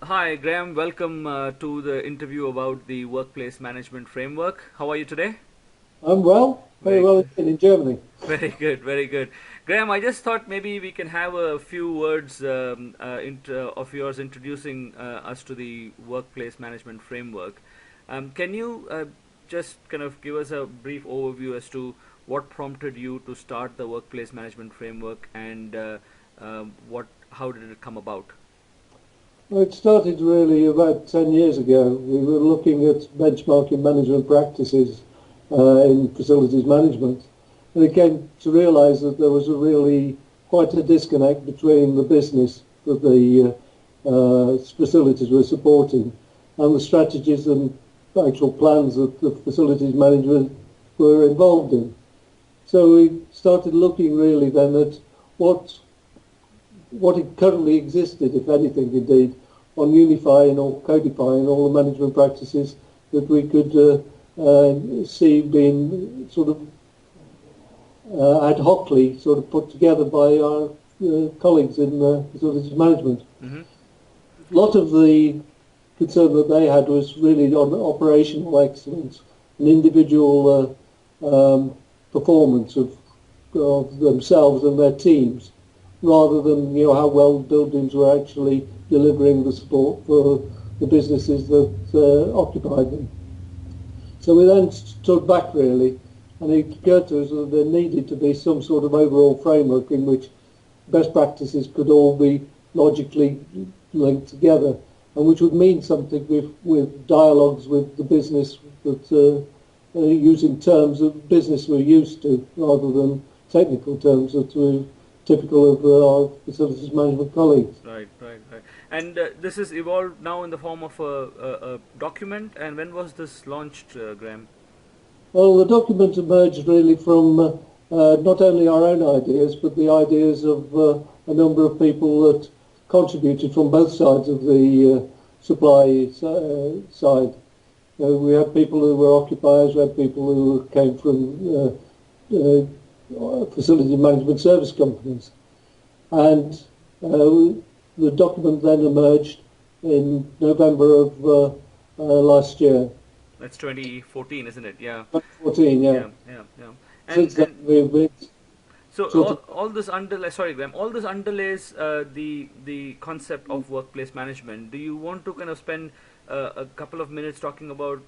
Hi, Graham. Welcome to the interview about the workplace management framework. How are you today? I'm well, very Very well good. in Germany. Very good, very good. Graham, I just thought maybe we can have a few words of yours introducing us to the workplace management framework. Can you just kind of give us a brief overview as to what prompted you to start the workplace management framework and how did it come about? Well, it started really about 10 years ago. We were looking at benchmarking management practices in facilities management, and it came to realise that there was a really quite a disconnect between the business that the facilities were supporting and the strategies and actual plans that the facilities management were involved in. So we started looking really then at what what it currently existed, if anything, indeed, on unifying or codifying all the management practices that we could see being sort of ad hocly sort of put together by our colleagues in facilities management. Mm-hmm. A lot of the concern that they had was really on operational excellence and individual performance of themselves and their teams, rather than how well buildings were actually delivering the support for the businesses that occupied them. So we then stood back really, and it occurred to us that there needed to be some sort of overall framework in which best practices could all be logically linked together, and which would mean something with dialogues with the business that using terms that business we're used to rather than technical terms that were typical of our facilities management colleagues. Right, right, right. And this is evolved now in the form of a document. And when was this launched, Graham? Well, the document emerged really from not only our own ideas, but the ideas of a number of people that contributed from both sides of the supply side. We had people who were occupiers, we had people who came from facility management service companies. And the document then emerged in November of last year, That's 2014, isn't it? Yeah, 2014, yeah. yeah, yeah, yeah. Since then And we've been so sort of, all this underlays. Sorry, Graham. All this underlays the concept of workplace management. Do you want to kind of spend a couple of minutes talking about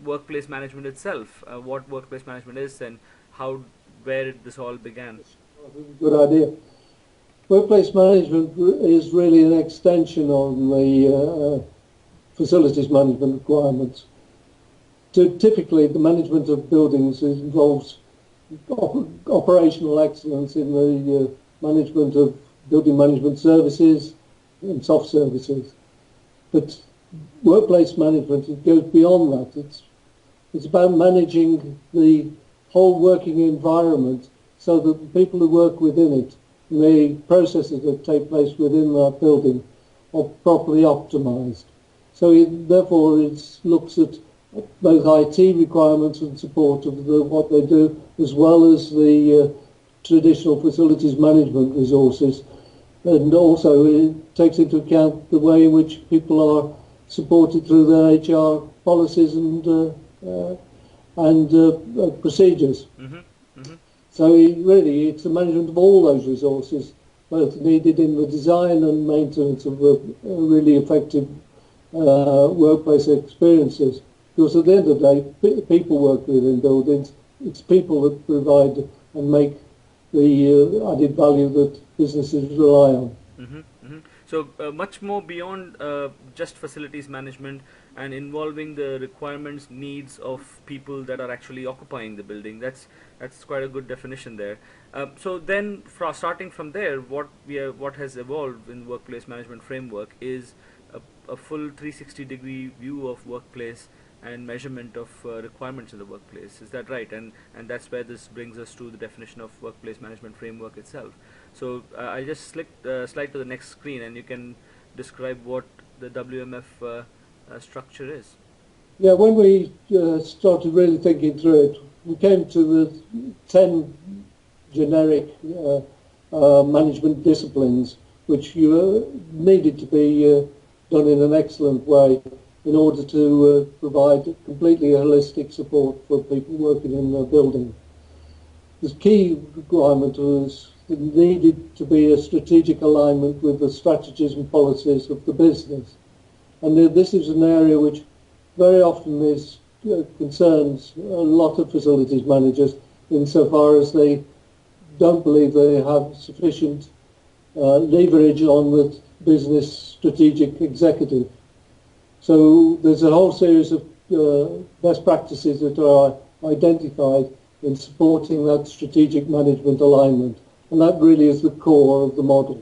workplace management itself, what workplace management is, and how where this all began? a good idea. Workplace management is really an extension on the facilities management requirements. So typically, the management of buildings involves operational excellence in the management of building management services and soft services. But workplace management, it goes beyond that. It's about managing the whole working environment so that the people who work within it and the processes that take place within that building are properly optimized. So therefore it looks at both IT requirements and support of what they do, as well as the traditional facilities management resources. And also it takes into account the way in which people are supported through their HR policies and procedures. Mm-hmm. Mm-hmm. So it's the management of all those resources, both needed in the design and maintenance of really effective workplace experiences. Because at the end of the day, people work within buildings. It's people that provide and make the added value that businesses rely on. Mm-hmm, mm-hmm. So much more beyond just facilities management and involving the requirements, needs of people that are actually occupying the building. That's quite a good definition there. So then, starting from there, what has evolved in workplace management framework is a full 360-degree view of workplace and measurement of requirements in the workplace. Is that right? And that's where this brings us to the definition of workplace management framework itself. So I'll just slide to the next screen, and you can describe what the WMF structure is. Yeah, when we started really thinking through it, we came to the 10 generic management disciplines which you needed to be done in an excellent way in order to provide completely holistic support for people working in the building. The key requirement was it needed to be a strategic alignment with the strategies and policies of the business. And this is an area which very often is concerns a lot of facilities managers insofar as they don't believe they have sufficient leverage on the business strategic executive. So there's a whole series of best practices that are identified in supporting that strategic management alignment, and that really is the core of the model.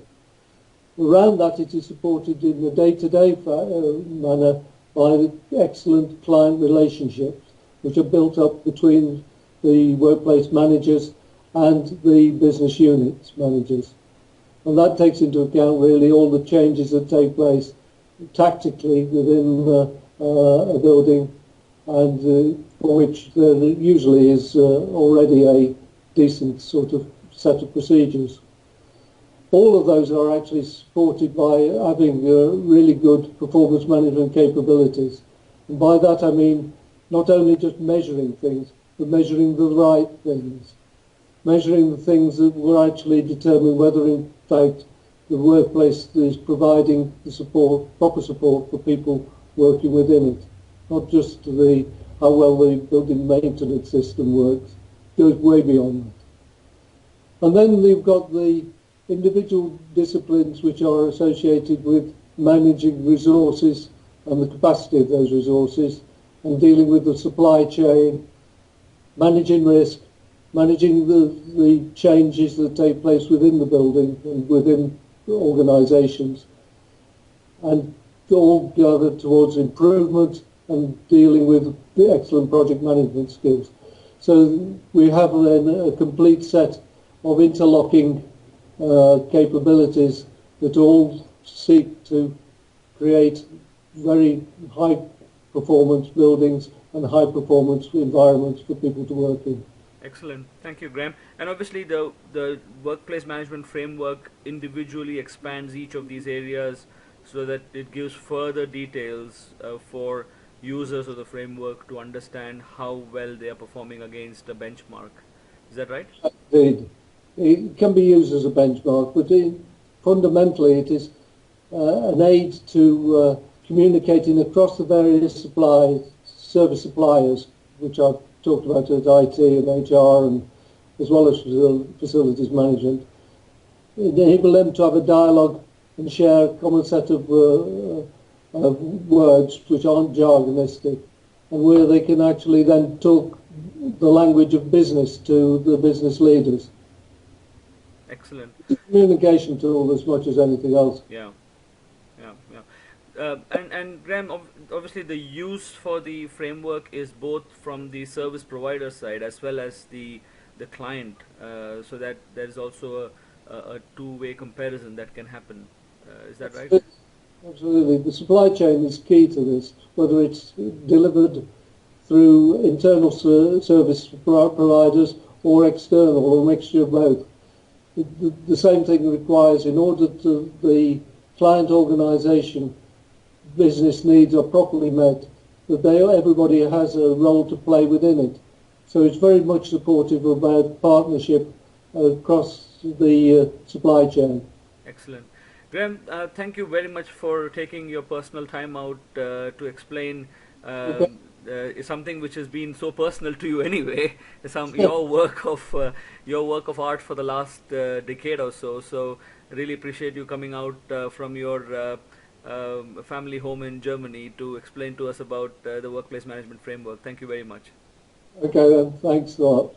Around that, it is supported in a day-to-day manner by excellent client relationships, which are built up between the workplace managers and the business units managers. And that takes into account really all the changes that take place tactically within a building, and for which there usually is already a decent sort of set of procedures. All of those are actually supported by having really good performance management capabilities. And by that I mean not only just measuring things, but measuring the right things. Measuring the things that will actually determine whether in fact the workplace is providing the support, proper support for people working within it. Not just how well the building maintenance system works, it goes way beyond that. And then you've got the individual disciplines which are associated with managing resources and the capacity of those resources, and dealing with the supply chain, managing risk, managing the changes that take place within the building and within organisations, and all gathered towards improvement and dealing with the excellent project management skills. So we have then a complete set of interlocking capabilities that all seek to create very high performance buildings and high performance environments for people to work in. Excellent. Thank you, Graham. And obviously the workplace management framework individually expands each of these areas so that it gives further details for users of the framework to understand how well they are performing against a benchmark. Is that right? Indeed. It can be used as a benchmark, but fundamentally it is an aid to communicating across the various service suppliers, which I've talked about as IT and HR, and as well as facilities management. Enable them to have a dialogue and share a common set of words which aren't jargonistic, and where they can actually then talk the language of business to the business leaders. Excellent. It's a communication tool as much as anything else. Yeah. And Graham, obviously the use for the framework is both from the service provider side as well as the client, so that there is also a two-way comparison that can happen. Is that right? Absolutely. The supply chain is key to this, whether it's delivered through internal service providers or external, or a mixture of both. The same thing requires, in order to the client organisation business needs are properly met, that everybody has a role to play within it. So it's very much supportive about partnership across the supply chain. Excellent. Graham, thank you very much for taking your personal time out to explain something which has been so personal to you anyway. Your work of art for the last decade or so. So really appreciate you coming out from your family home in Germany to explain to us about the workplace management framework. Thank you very much. Okay then, thanks a lot.